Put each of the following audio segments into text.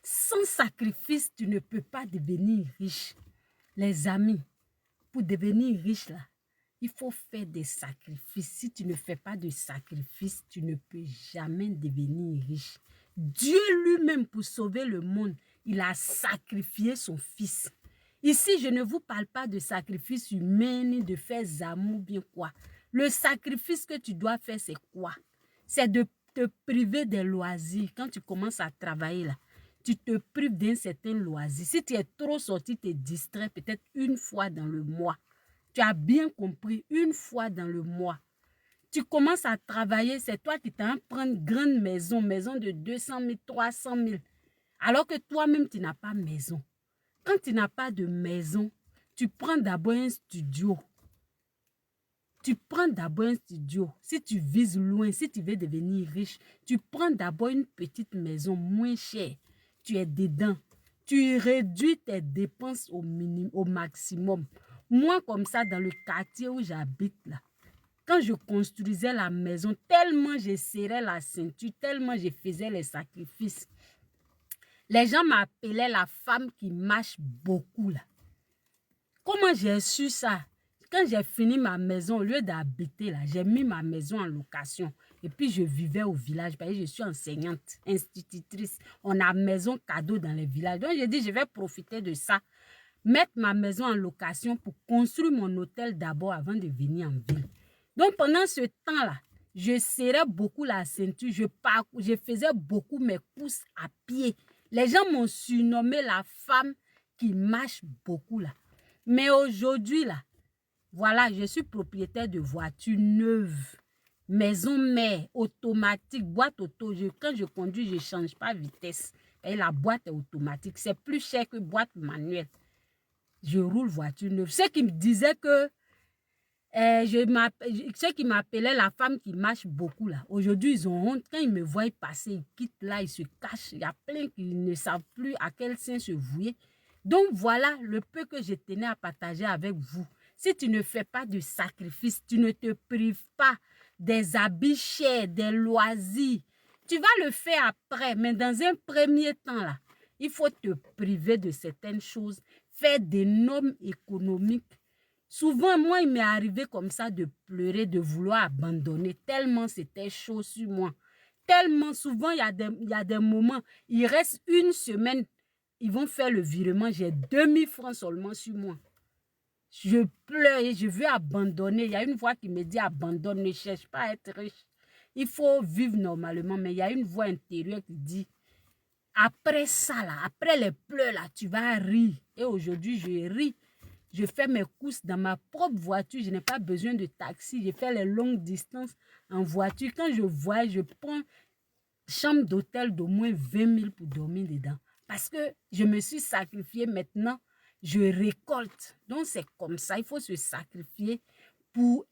Sans sacrifice, tu ne peux pas devenir riche. Les amis, pour devenir riche, là, il faut faire des sacrifices. Si tu ne fais pas de sacrifices, tu ne peux jamais devenir riche. Dieu lui-même, pour sauver le monde, il a sacrifié son fils. Ici, je ne vous parle pas de sacrifice humain, ni de faire amour, bien quoi. Le sacrifice que tu dois faire, c'est quoi? C'est de te priver des loisirs. Quand tu commences à travailler là, tu te prives d'un certain loisir. Si tu es trop sorti, tu es distrait peut-être une fois dans le mois. Tu as bien compris, une fois dans le mois. Tu commences à travailler, c'est toi qui t'en prends une grande maison, maison de 200 000, 300 000. Alors que toi-même, tu n'as pas maison. Quand tu n'as pas de maison, tu prends d'abord un studio. Tu prends d'abord un studio. Si tu vises loin, si tu veux devenir riche, tu prends d'abord une petite maison moins chère. Tu es dedans. Tu réduis tes dépenses au maximum. Moi, comme ça, dans le quartier où j'habite, là, quand je construisais la maison, tellement je serrais la ceinture, tellement je faisais les sacrifices, les gens m'appelaient la femme qui marche beaucoup, là. Comment j'ai su ça? Quand j'ai fini ma maison, au lieu d'habiter là, j'ai mis ma maison en location. Et puis, je vivais au village parce que je suis enseignante, institutrice. On a maison cadeau dans les villages. Donc, j'ai dit, je vais profiter de ça. Mettre ma maison en location pour construire mon hôtel d'abord avant de venir en ville. Donc, pendant ce temps-là, je serrais beaucoup la ceinture. Je faisais beaucoup mes courses à pied. Les gens m'ont surnommé la femme qui marche beaucoup là. Mais aujourd'hui, là, voilà, je suis propriétaire de voitures neuves, maison mère, automatique, boîte auto. Quand je conduis, je ne change pas vitesse. Et la boîte est automatique. C'est plus cher que boîte manuelle. Je roule voiture neuve. Ceux qui me disaient que, ceux qui m'appelaient la femme qui marche beaucoup, là, aujourd'hui, ils ont honte. Quand ils me voient passer, ils quittent là, ils se cachent. Il y a plein qui ne savent plus à quel sein se vouer. Donc, voilà le peu que je tenais à partager avec vous. Si tu ne fais pas de sacrifice, tu ne te prives pas des habits chers, des loisirs. Tu vas le faire après, mais dans un premier temps, là, il faut te priver de certaines choses, faire des normes économiques. Souvent, moi, il m'est arrivé comme ça de pleurer, de vouloir abandonner, tellement c'était chaud sur moi. Tellement souvent, il y a des moments, il reste une semaine, ils vont faire le virement, j'ai 2000 francs seulement sur moi. Je pleure et je veux abandonner. Il y a une voix qui me dit abandonne, ne cherche pas à être riche. Il faut vivre normalement, mais il y a une voix intérieure qui dit après ça, là, après les pleurs, là, tu vas rire. Et aujourd'hui, je ris. Je fais mes courses dans ma propre voiture. Je n'ai pas besoin de taxi. Je fais les longues distances en voiture. Quand je voyage, je prends chambre d'hôtel d'au moins 20 000 pour dormir dedans. Parce que je me suis sacrifiée maintenant. Je récolte. Donc, c'est comme ça. Il faut se sacrifier pour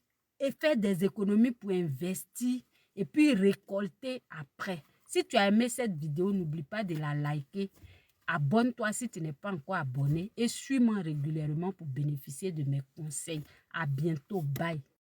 faire des économies pour investir et puis récolter après. Si tu as aimé cette vidéo, n'oublie pas de la liker. Abonne-toi si tu n'es pas encore abonné et suis-moi régulièrement pour bénéficier de mes conseils. À bientôt. Bye.